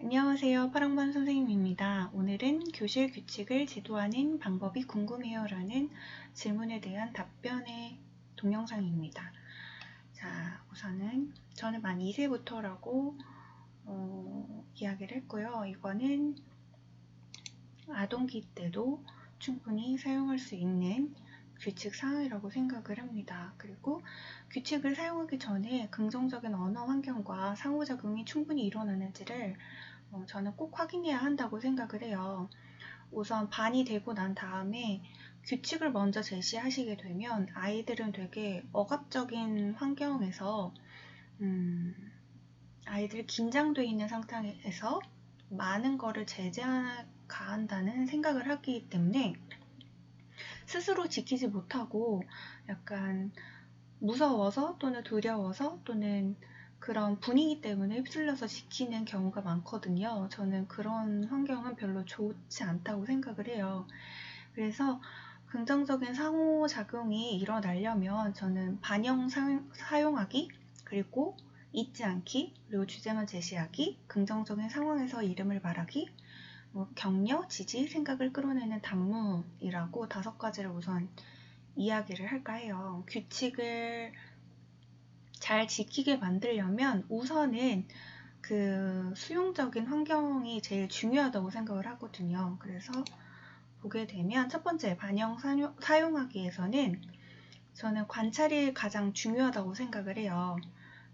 안녕하세요. 파랑반 선생님입니다. 오늘은 교실 규칙을 지도하는 방법이 궁금해요 라는 질문에 대한 답변의 동영상입니다. 자, 우선은 저는 만 2세부터라고 이야기를 했고요. 이거는 아동기 때도 충분히 사용할 수 있는 규칙 사항이라고 생각을 합니다. 그리고 규칙을 사용하기 전에 긍정적인 언어 환경과 상호작용이 충분히 일어나는지를 저는 꼭 확인해야 한다고 생각을 해요. 우선 반이 되고 난 다음에 규칙을 먼저 제시하시게 되면 아이들은 되게 억압적인 환경에서 아이들이 긴장되어 있는 상태에서 많은 거를 가한다는 생각을 하기 때문에 스스로 지키지 못하고 약간 무서워서 또는 두려워서 또는 그런 분위기 때문에 휩쓸려서 지키는 경우가 많거든요. 저는 그런 환경은 별로 좋지 않다고 생각을 해요. 그래서 긍정적인 상호작용이 일어나려면 저는 반영 사용하기, 그리고 잊지 않기, 그리고 주제만 제시하기, 긍정적인 상황에서 이름을 말하기, 격려, 지지, 생각을 끌어내는 단문이라고 5가지를 우선 이야기를 할까 해요. 규칙을 잘 지키게 만들려면 우선은 그 수용적인 환경이 제일 중요하다고 생각을 하거든요. 그래서 보게 되면 첫 번째 반영 사용하기에서는 저는 관찰이 가장 중요하다고 생각을 해요.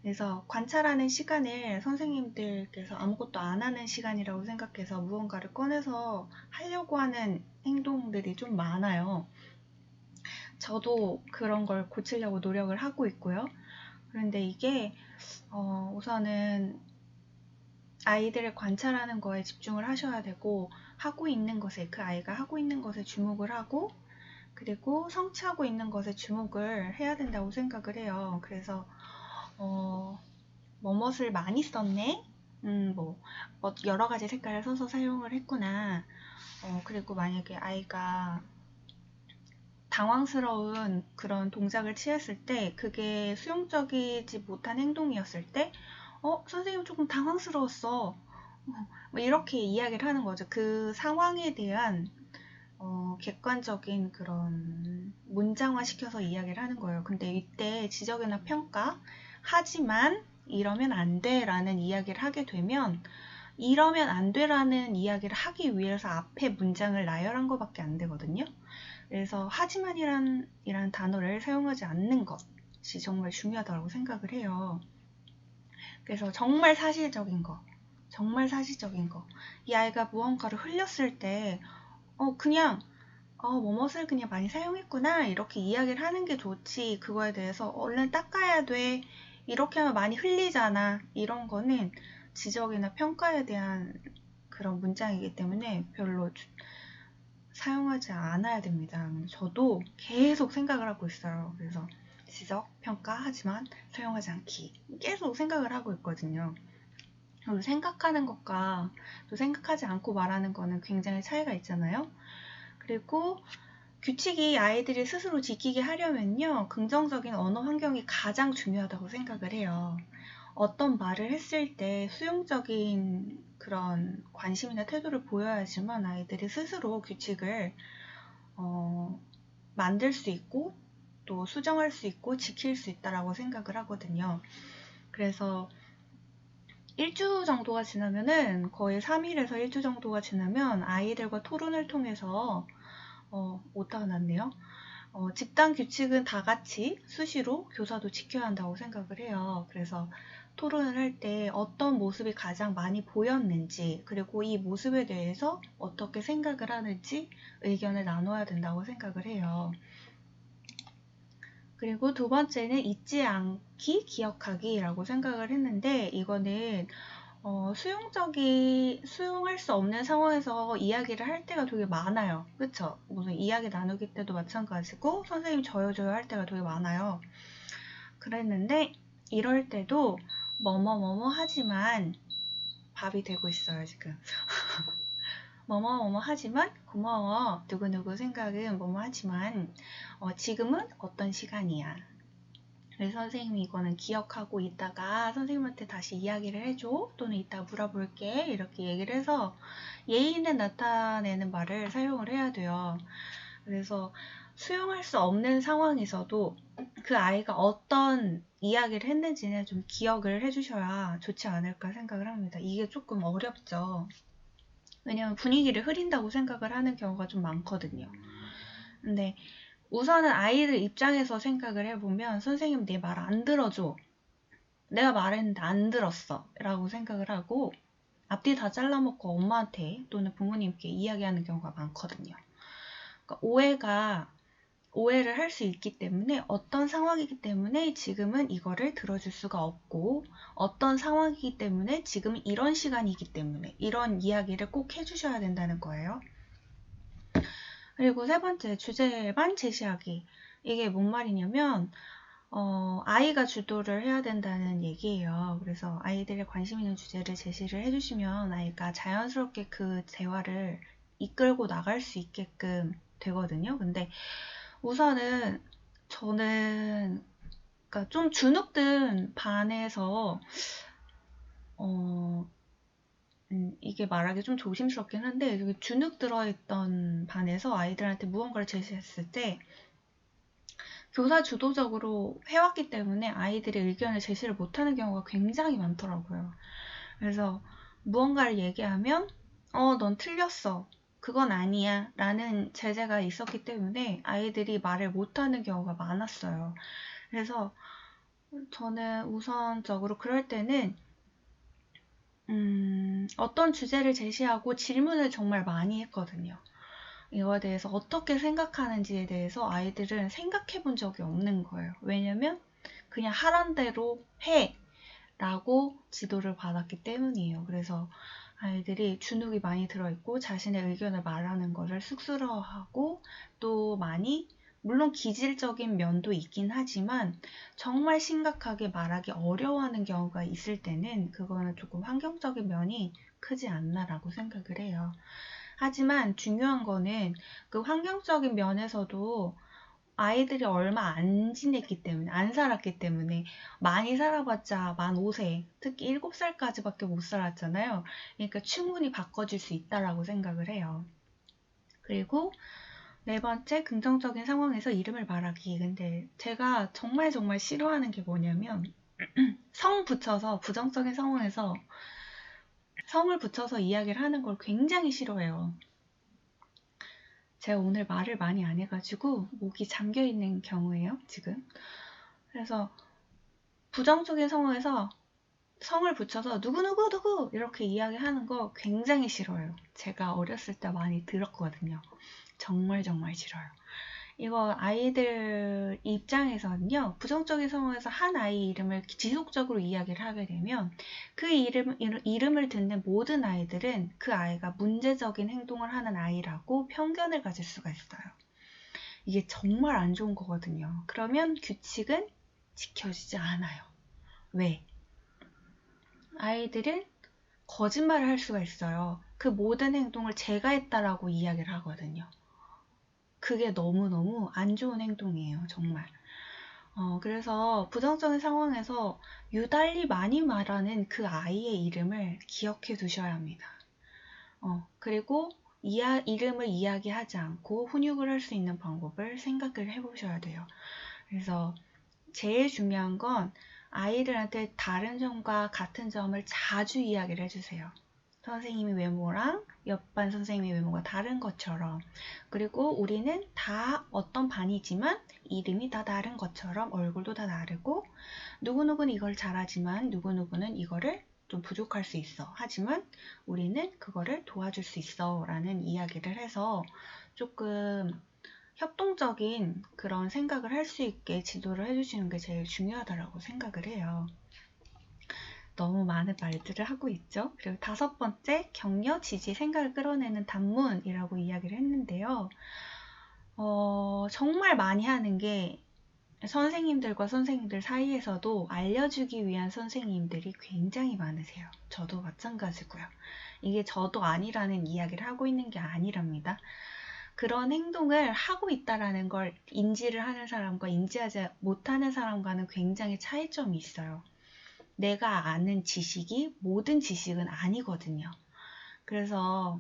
그래서 관찰하는 시간을 선생님들께서 아무것도 안 하는 시간이라고 생각해서 무언가를 꺼내서 하려고 하는 행동들이 좀 많아요. 저도 그런 걸 고치려고 노력을 하고 있고요. 그런데 이게 우선은 아이들을 관찰하는 거에 집중을 하셔야 되고 하고 있는 것에 그 아이가 하고 있는 것에 주목을 하고 그리고 성취하고 있는 것에 주목을 해야 된다고 생각을 해요. 그래서 뭐뭇을 많이 썼네? 여러 가지 색깔을 써서 사용을 했구나. 그리고 만약에 아이가 당황스러운 그런 동작을 취했을 때 그게 수용적이지 못한 행동이었을 때 선생님 조금 당황스러웠어. 뭐 이렇게 이야기를 하는 거죠. 그 상황에 대한 객관적인 그런 문장화 시켜서 이야기를 하는 거예요. 근데 이때 지적이나 평가, 하지만 이러면 안 돼 라는 이야기를 하게 되면 이러면 안 돼 라는 이야기를 하기 위해서 앞에 문장을 나열한 것밖에 안 되거든요. 그래서 하지만이란 단어를 사용하지 않는 것이 정말 중요하다고 생각을 해요. 그래서 정말 사실적인 거, 이 아이가 무언가를 흘렸을 때 그냥 뭐뭇을 그냥 많이 사용했구나 이렇게 이야기를 하는 게 좋지, 그거에 대해서 얼른 닦아야 돼, 이렇게 하면 많이 흘리잖아, 이런 거는 지적이나 평가에 대한 그런 문장이기 때문에 별로 사용하지 않아야 됩니다. 저도 계속 생각을 하고 있어요. 그래서 지적, 평가, 하지만 사용하지 않기 계속 생각을 하고 있거든요. 생각하는 것과 또 생각하지 않고 말하는 거는 굉장히 차이가 있잖아요. 그리고 규칙이 아이들이 스스로 지키게 하려면요, 긍정적인 언어 환경이 가장 중요하다고 생각을 해요. 어떤 말을 했을 때 수용적인 그런 관심이나 태도를 보여야지만 아이들이 스스로 규칙을 만들 수 있고 또 수정할 수 있고 지킬 수 있다라고 생각을 하거든요. 그래서 1주 정도가 지나면은, 거의 3일에서 1주 정도가 지나면 아이들과 토론을 통해서 오타가 났네요. 집단 규칙은 다 같이 수시로 교사도 지켜야 한다고 생각을 해요. 그래서 토론을 할 때 어떤 모습이 가장 많이 보였는지, 그리고 이 모습에 대해서 어떻게 생각을 하는지 의견을 나눠야 된다고 생각을 해요. 그리고 두 번째는 잊지 않기, 기억하기라고 생각을 했는데, 이거는 수용할 수 없는 상황에서 이야기를 할 때가 되게 많아요. 그쵸? 무슨 이야기 나누기 때도 마찬가지고 선생님 저요 할 때가 되게 많아요. 그랬는데 이럴 때도 뭐뭐 하지만 밥이 되고 있어요 지금. 뭐뭐 하지만 고마워, 누구누구 생각은 뭐뭐 하지만 지금은 어떤 시간이야, 그래서 선생님이 이거는 기억하고 있다가 선생님한테 다시 이야기를 해줘, 또는 이따 물어볼게, 이렇게 얘기를 해서 예의 있는 나타내는 말을 사용을 해야 돼요. 그래서 수용할 수 없는 상황에서도 그 아이가 어떤 이야기를 했는지는 좀 기억을 해주셔야 좋지 않을까 생각을 합니다. 이게 조금 어렵죠. 왜냐면 분위기를 흐린다고 생각을 하는 경우가 좀 많거든요. 근데 우선은 아이들 입장에서 생각을 해보면 선생님 내 말 안 들어줘. 내가 말했는데 안 들었어. 라고 생각을 하고 앞뒤 다 잘라먹고 엄마한테 또는 부모님께 이야기하는 경우가 많거든요. 그러니까 오해를 할 수 있기 때문에 어떤 상황이기 때문에 지금은 이거를 들어줄 수가 없고 어떤 상황이기 때문에 지금 이런 시간이기 때문에 이런 이야기를 꼭 해주셔야 된다는 거예요. 그리고 세 번째, 주제만 제시하기. 이게 뭔 말이냐면 아이가 주도를 해야 된다는 얘기예요. 그래서 아이들의 관심 있는 주제를 제시를 해주시면 아이가 자연스럽게 그 대화를 이끌고 나갈 수 있게끔 되거든요. 근데 우선은 저는 그러니까 좀 주눅든 반에서 이게 말하기 좀 조심스럽긴 한데 주눅 들어있던 반에서 아이들한테 무언가를 제시했을 때 교사 주도적으로 해왔기 때문에 아이들의 의견을 제시를 못하는 경우가 굉장히 많더라고요. 그래서 무언가를 얘기하면 넌 틀렸어. 그건 아니야. 라는 제재가 있었기 때문에 아이들이 말을 못하는 경우가 많았어요. 그래서 저는 우선적으로 그럴 때는 어떤 주제를 제시하고 질문을 정말 많이 했거든요. 이거에 대해서 어떻게 생각하는지에 대해서 아이들은 생각해 본 적이 없는 거예요. 왜냐면 그냥 하란 대로 해! 라고 지도를 받았기 때문이에요. 그래서 아이들이 주눅이 많이 들어있고 자신의 의견을 말하는 것을 쑥스러워하고 또 많이 물론 기질적인 면도 있긴 하지만 정말 심각하게 말하기 어려워하는 경우가 있을 때는 그거는 조금 환경적인 면이 크지 않나라고 생각을 해요. 하지만 중요한 거는 그 환경적인 면에서도 아이들이 얼마 안 지냈기 때문에, 안 살았기 때문에, 많이 살아봤자 만 5세, 특히 7살까지밖에 못 살았잖아요. 그러니까 충분히 바꿔줄 수 있다라고 생각을 해요. 그리고 네 번째, 긍정적인 상황에서 이름을 말하기. 근데 제가 정말 싫어하는 게 뭐냐면 성 붙여서 부정적인 상황에서 성을 붙여서 이야기를 하는 걸 굉장히 싫어해요. 제가 오늘 말을 많이 안 해가지고 목이 잠겨있는 경우예요, 지금. 그래서 부정적인 상황에서 성을 붙여서 누구 이렇게 이야기하는 거 굉장히 싫어요. 제가 어렸을 때 많이 들었거든요. 정말 싫어요. 이거 아이들 입장에서는요, 부정적인 상황에서 한 아이 이름을 지속적으로 이야기를 하게 되면 그 이름을 듣는 모든 아이들은 그 아이가 문제적인 행동을 하는 아이라고 편견을 가질 수가 있어요. 이게 정말 안 좋은 거거든요. 그러면 규칙은 지켜지지 않아요. 왜? 아이들은 거짓말을 할 수가 있어요. 그 모든 행동을 제가 했다라고 이야기를 하거든요. 그게 너무너무 안 좋은 행동이에요, 정말. 그래서 부정적인 상황에서 유달리 많이 말하는 그 아이의 이름을 기억해 두셔야 합니다. 그리고 이름을 이야기하지 않고 훈육을 할 수 있는 방법을 생각을 해보셔야 돼요. 그래서 제일 중요한 건 아이들한테 다른 점과 같은 점을 자주 이야기를 해주세요. 선생님의 외모랑 옆반 선생님의 외모가 다른 것처럼, 그리고 우리는 다 어떤 반이지만 이름이 다 다른 것처럼 얼굴도 다 다르고 누구누구는 이걸 잘하지만 누구누구는 이거를 좀 부족할 수 있어. 하지만 우리는 그거를 도와줄 수 있어 라는 이야기를 해서 조금 협동적인 그런 생각을 할 수 있게 지도를 해주시는 게 제일 중요하다고 생각을 해요. 너무 많은 말들을 하고 있죠. 그리고 다섯 번째, 격려, 지지, 생각을 끌어내는 단문이라고 이야기를 했는데요. 정말 많이 하는 게 선생님들과 선생님들 사이에서도 알려주기 위한 선생님들이 굉장히 많으세요. 저도 마찬가지고요. 이게 저도 아니라는 이야기를 하고 있는 게 아니랍니다. 그런 행동을 하고 있다라는 걸 인지를 하는 사람과 인지하지 못하는 사람과는 굉장히 차이점이 있어요. 내가 아는 지식이 모든 지식은 아니거든요. 그래서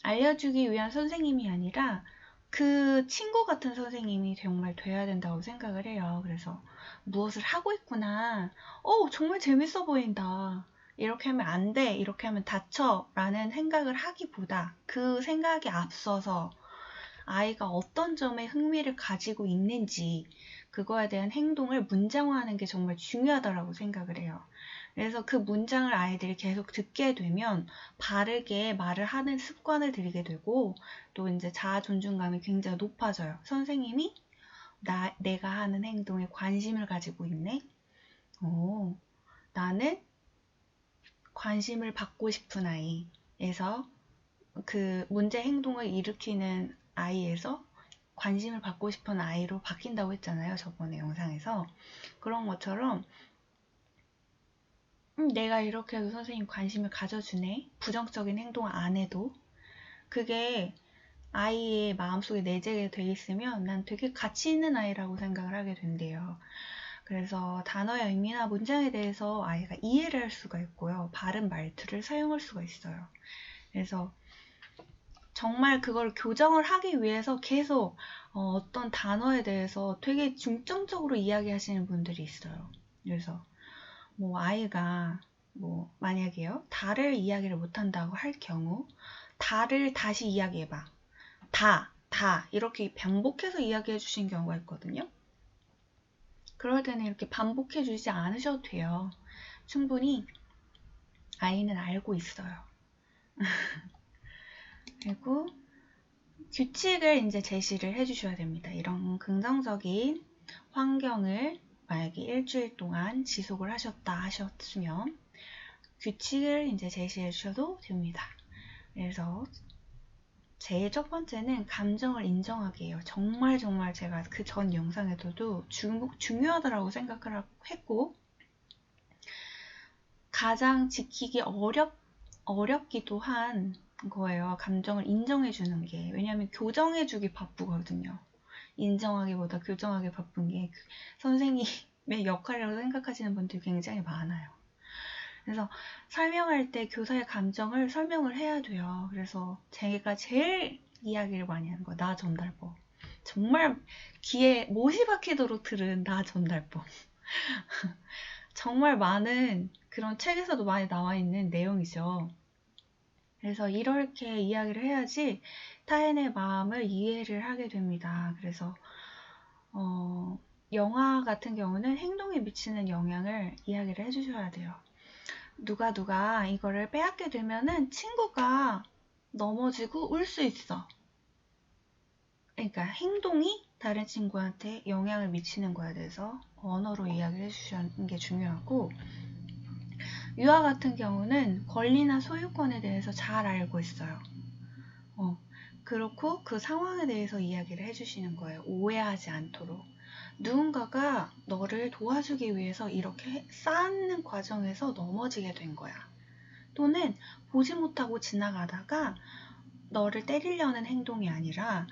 알려주기 위한 선생님이 아니라 그 친구 같은 선생님이 정말 돼야 된다고 생각을 해요. 그래서 무엇을 하고 있구나. 정말 재밌어 보인다. 이렇게 하면 안 돼. 이렇게 하면 다쳐. 라는 생각을 하기보다 그 생각에 앞서서 아이가 어떤 점에 흥미를 가지고 있는지 그거에 대한 행동을 문장화하는 게 정말 중요하다고 생각을 해요. 그래서 그 문장을 아이들이 계속 듣게 되면 바르게 말을 하는 습관을 들이게 되고 또 이제 자아 존중감이 굉장히 높아져요. 선생님이 내가 하는 행동에 관심을 가지고 있네. 나는 관심을 받고 싶은 아이에서 그 문제 행동을 일으키는 아이에서 관심을 받고 싶은 아이로 바뀐다고 했잖아요. 저번에 영상에서. 그런 것처럼 내가 이렇게 해도 선생님 관심을 가져주네. 부정적인 행동 안 해도. 그게 아이의 마음속에 내재가 돼 있으면 난 되게 가치 있는 아이라고 생각을 하게 된대요. 그래서 단어의 의미나 문장에 대해서 아이가 이해를 할 수가 있고요. 바른 말투를 사용할 수가 있어요. 그래서 정말 그걸 교정을 하기 위해서 계속 어떤 단어에 대해서 되게 중점적으로 이야기하시는 분들이 있어요. 그래서 뭐 아이가 뭐 만약에요. 다를 이야기를 못한다고 할 경우 다를 다시 이야기해봐. 다 이렇게 반복해서 이야기해 주신 경우가 있거든요. 그럴 때는 이렇게 반복해 주지 않으셔도 돼요. 충분히 아이는 알고 있어요. 그리고 규칙을 이제 제시를 해주셔야 됩니다. 이런 긍정적인 환경을 만약에 일주일 동안 지속을 하셨으면 규칙을 이제 제시해 주셔도 됩니다. 그래서 제일 첫 번째는 감정을 인정하게 해요. 정말 제가 그 전 영상에서도 중요하다고 생각을 했고 가장 지키기 어렵기도 한 거예요. 감정을 인정해 주는 게. 왜냐하면 교정해 주기 바쁘거든요. 인정하기보다 교정하기 바쁜 게 선생님의 역할이라고 생각하시는 분들이 굉장히 많아요. 그래서 설명할 때 교사의 감정을 설명을 해야 돼요. 그래서 제가 제일 이야기를 많이 하는 거 나 전달법. 정말 귀에 못이 박히도록 들은 나 전달법. 정말 많은 그런 책에서도 많이 나와 있는 내용이죠. 그래서 이렇게 이야기를 해야지 타인의 마음을 이해를 하게 됩니다. 그래서 영화 같은 경우는 행동에 미치는 영향을 이야기를 해주셔야 돼요. 누가 이거를 빼앗게 되면은 친구가 넘어지고 울 수 있어. 그러니까 행동이 다른 친구한테 영향을 미치는 거에 대해서 언어로 이야기를 해주시는 게 중요하고 유아 같은 경우는 권리나 소유권에 대해서 잘 알고 있어요. 그렇고 그 상황에 대해서 이야기를 해주시는 거예요. 오해하지 않도록. 누군가가 너를 도와주기 위해서 이렇게 쌓는 과정에서 넘어지게 된 거야. 또는 보지 못하고 지나가다가 너를 때리려는 행동이 아니라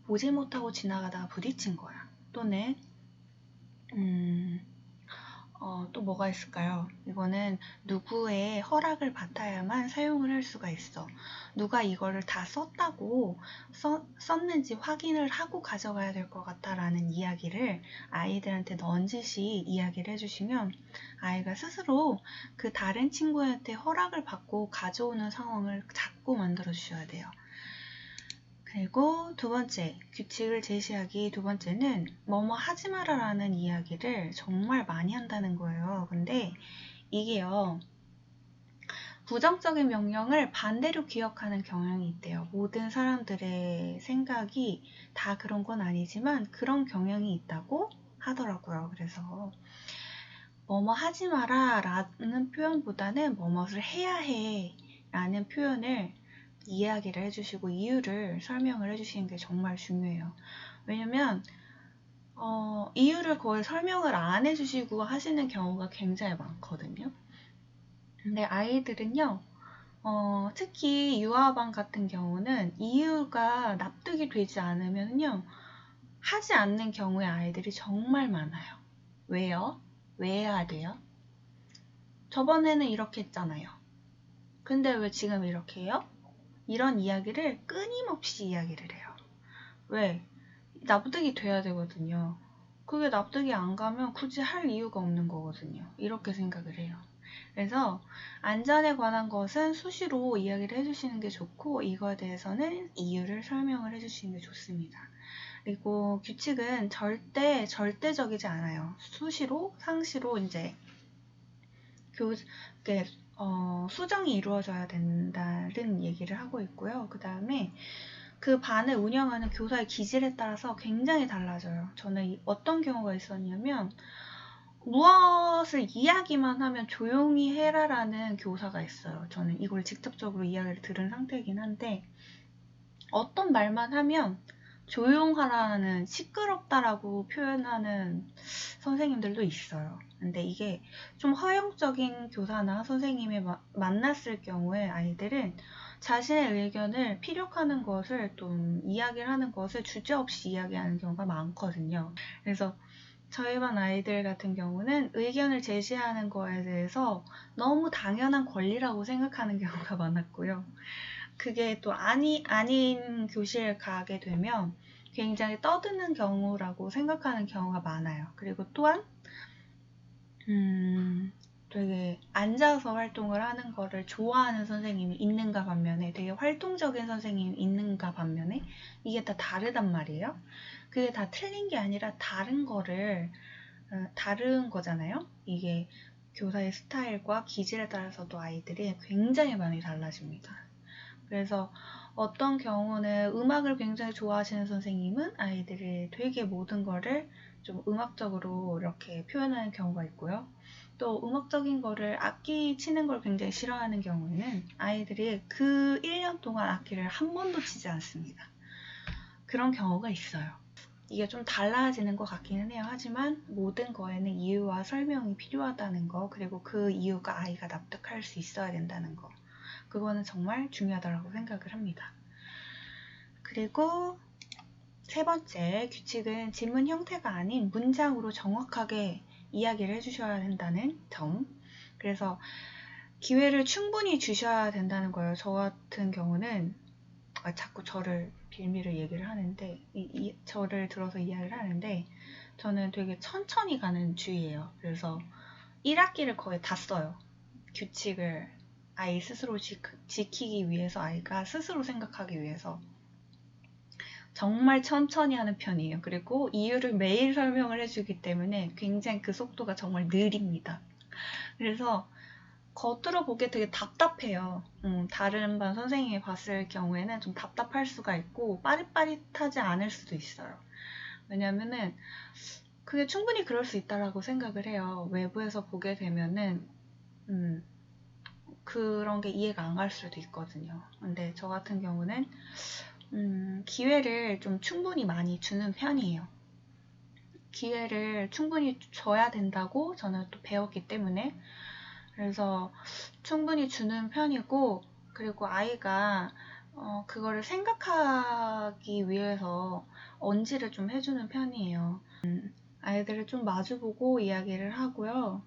보지 못하고 지나가다가 부딪힌 거야. 또는 또 뭐가 있을까요? 이거는 누구의 허락을 받아야만 사용을 할 수가 있어. 누가 이거를 다 썼는지 확인을 하고 가져가야 될 것 같다라는 이야기를 아이들한테 넌지시 이야기를 해주시면 아이가 스스로 그 다른 친구한테 허락을 받고 가져오는 상황을 자꾸 만들어 주셔야 돼요. 그리고 두 번째, 규칙을 제시하기 두 번째는 뭐뭐 하지 마라 라는 이야기를 정말 많이 한다는 거예요. 근데 이게요, 부정적인 명령을 반대로 기억하는 경향이 있대요. 모든 사람들의 생각이 다 그런 건 아니지만 그런 경향이 있다고 하더라고요. 그래서 뭐뭐 하지 마라 라는 표현보다는 뭐뭐를 해야 해 라는 표현을 이야기를 해주시고 이유를 설명을 해주시는 게 정말 중요해요. 왜냐면 이유를 거의 설명을 안 해주시고 하시는 경우가 굉장히 많거든요. 근데 아이들은요, 특히 유아반 같은 경우는 이유가 납득이 되지 않으면요, 하지 않는 경우의 아이들이 정말 많아요. 왜요? 왜 해야 돼요? 저번에는 이렇게 했잖아요. 근데 왜 지금 이렇게 해요? 이런 이야기를 끊임없이 이야기를 해요. 왜? 납득이 돼야 되거든요. 그게 납득이 안 가면 굳이 할 이유가 없는 거거든요. 이렇게 생각을 해요. 그래서 안전에 관한 것은 수시로 이야기를 해주시는 게 좋고, 이거에 대해서는 이유를 설명을 해주시는 게 좋습니다. 그리고 규칙은 절대적이지 않아요. 수시로, 상시로 이제 수정이 이루어져야 된다는 얘기를 하고 있고요. 그 다음에 그 반을 운영하는 교사의 기질에 따라서 굉장히 달라져요. 저는 어떤 경우가 있었냐면, 무엇을 이야기만 하면 조용히 해라라는 교사가 있어요. 저는 이걸 직접적으로 이야기를 들은 상태이긴 한데, 어떤 말만 하면 조용하라는, 시끄럽다라고 표현하는 선생님들도 있어요. 근데 이게 좀 허용적인 교사나 선생님이 만났을 경우에 아이들은 자신의 의견을 피력하는 것을, 좀 이야기를 하는 것을 주저없이 이야기하는 경우가 많거든요. 그래서 저희 반 아이들 같은 경우는 의견을 제시하는 거에 대해서 너무 당연한 권리라고 생각하는 경우가 많았고요. 그게 또 아닌 교실에 가게 되면 굉장히 떠드는 경우라고 생각하는 경우가 많아요. 그리고 또한 되게 앉아서 활동을 하는 거를 좋아하는 선생님이 있는가 반면에, 되게 활동적인 선생님이 있는가 반면에, 이게 다 다르단 말이에요. 그게 다 틀린 게 아니라 다른 거잖아요. 이게 교사의 스타일과 기질에 따라서도 아이들이 굉장히 많이 달라집니다. 그래서 어떤 경우는 음악을 굉장히 좋아하시는 선생님은 아이들이 되게 모든 거를 좀 음악적으로 이렇게 표현하는 경우가 있고요. 또 음악적인 거를, 악기 치는 걸 굉장히 싫어하는 경우에는 아이들이 그 1년 동안 악기를 한 번도 치지 않습니다. 그런 경우가 있어요. 이게 좀 달라지는 것 같기는 해요. 하지만 모든 거에는 이유와 설명이 필요하다는 거, 그리고 그 이유가 아이가 납득할 수 있어야 된다는 거, 그거는 정말 중요하다고 생각을 합니다. 그리고 세 번째, 규칙은 지문 형태가 아닌 문장으로 정확하게 이야기를 해주셔야 된다는 점. 그래서 기회를 충분히 주셔야 된다는 거예요. 저 같은 경우는 자꾸 저를 빌미를 얘기를 하는데, 저를 들어서 이야기를 하는데, 저는 되게 천천히 가는 주의예요. 그래서 1학기를 거의 다 써요. 규칙을 아이 스스로 지키기 위해서, 아이가 스스로 생각하기 위해서 정말 천천히 하는 편이에요. 그리고 이유를 매일 설명을 해주기 때문에 굉장히 그 속도가 정말 느립니다. 그래서 겉으로 보기에 되게 답답해요. 다른 반 선생님이 봤을 경우에는 좀 답답할 수가 있고 빠릿빠릿하지 않을 수도 있어요. 왜냐면은 그게 충분히 그럴 수 있다라고 생각을 해요. 외부에서 보게 되면은 그런 게 이해가 안 갈 수도 있거든요. 근데 저 같은 경우는 기회를 좀 충분히 많이 주는 편이에요. 기회를 충분히 줘야 된다고 저는 또 배웠기 때문에, 그래서 충분히 주는 편이고, 그리고 아이가 그거를 생각하기 위해서 언지를 좀 해주는 편이에요. 아이들을 좀 마주보고 이야기를 하고요.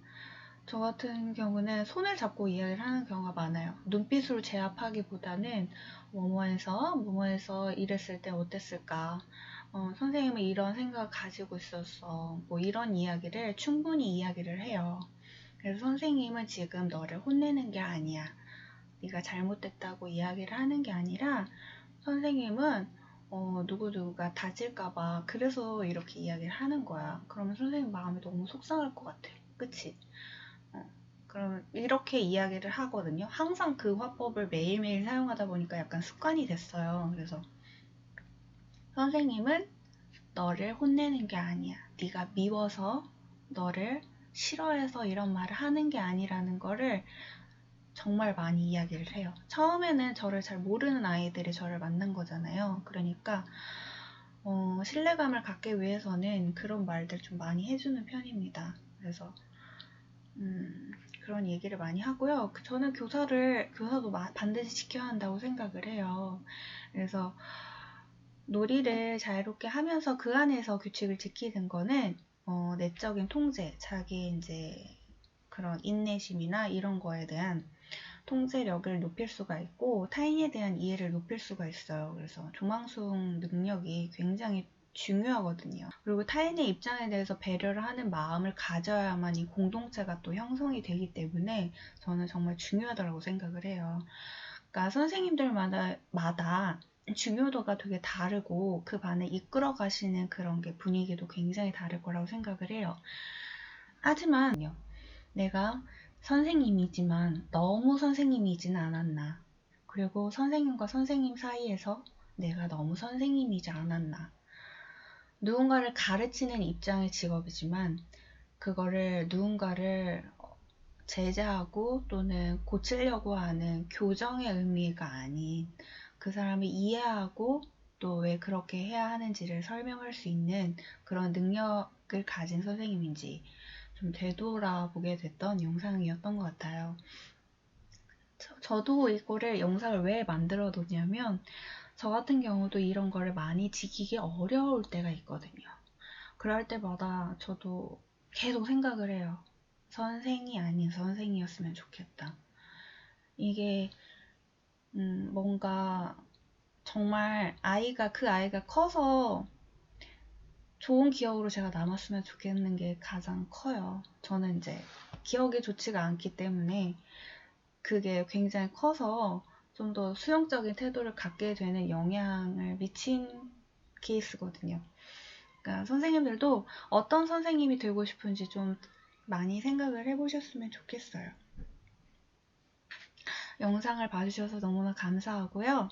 저 같은 경우는 손을 잡고 이야기를 하는 경우가 많아요. 눈빛으로 제압하기보다는 뭐뭐해서 이랬을 때 어땠을까? 선생님은 이런 생각을 가지고 있었어. 뭐 이런 이야기를 충분히 이야기를 해요. 그래서 선생님은 지금 너를 혼내는 게 아니야. 네가 잘못됐다고 이야기를 하는 게 아니라, 선생님은 누구누구가 다칠까봐 그래서 이렇게 이야기를 하는 거야. 그러면 선생님 마음이 너무 속상할 것 같아. 그치? 그럼 이렇게 이야기를 하거든요. 항상 그 화법을 매일매일 사용하다 보니까 약간 습관이 됐어요. 그래서 선생님은 너를 혼내는 게 아니야. 네가 미워서, 너를 싫어해서 이런 말을 하는 게 아니라는 거를 정말 많이 이야기를 해요. 처음에는 저를 잘 모르는 아이들이 저를 만난 거잖아요. 그러니까 신뢰감을 갖기 위해서는 그런 말들 좀 많이 해주는 편입니다. 그래서 그런 얘기를 많이 하고요. 저는 교사도 반드시 지켜야 한다고 생각을 해요. 그래서 놀이를 자유롭게 하면서 그 안에서 규칙을 지키는 거는 내적인 통제, 자기 이제 그런 인내심이나 이런 거에 대한 통제력을 높일 수가 있고 타인에 대한 이해를 높일 수가 있어요. 그래서 조망숙 능력이 굉장히 중요하거든요. 그리고 타인의 입장에 대해서 배려를 하는 마음을 가져야만 이 공동체가 또 형성이 되기 때문에 저는 정말 중요하다고 생각을 해요. 그러니까 선생님들마다 중요도가 되게 다르고 그 반을 이끌어 가시는 그런 게 분위기도 굉장히 다를 거라고 생각을 해요. 하지만 내가 선생님이지만 너무 선생님이지는 않았나. 그리고 선생님과 선생님 사이에서 내가 너무 선생님이지 않았나. 누군가를 가르치는 입장의 직업이지만 그거를 누군가를 제재하고 또는 고치려고 하는 교정의 의미가 아닌 그 사람을 이해하고 또 왜 그렇게 해야 하는지를 설명할 수 있는 그런 능력을 가진 선생님인지 좀 되돌아보게 됐던 영상이었던 것 같아요. 저도 이거를 영상을 왜 만들어 놓냐면 저 같은 경우도 이런 거를 많이 지키기 어려울 때가 있거든요. 그럴 때마다 저도 계속 생각을 해요. 선생이 아닌 선생이었으면 좋겠다. 이게 뭔가 정말 그 아이가 커서 좋은 기억으로 제가 남았으면 좋겠는 게 가장 커요. 저는 이제 기억이 좋지가 않기 때문에 그게 굉장히 커서 좀 더 수용적인 태도를 갖게 되는 영향을 미친 케이스거든요. 그러니까 선생님들도 어떤 선생님이 되고 싶은지 좀 많이 생각을 해보셨으면 좋겠어요. 영상을 봐주셔서 너무나 감사하고요.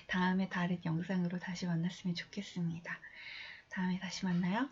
다음에 다른 영상으로 다시 만났으면 좋겠습니다. 다음에 다시 만나요.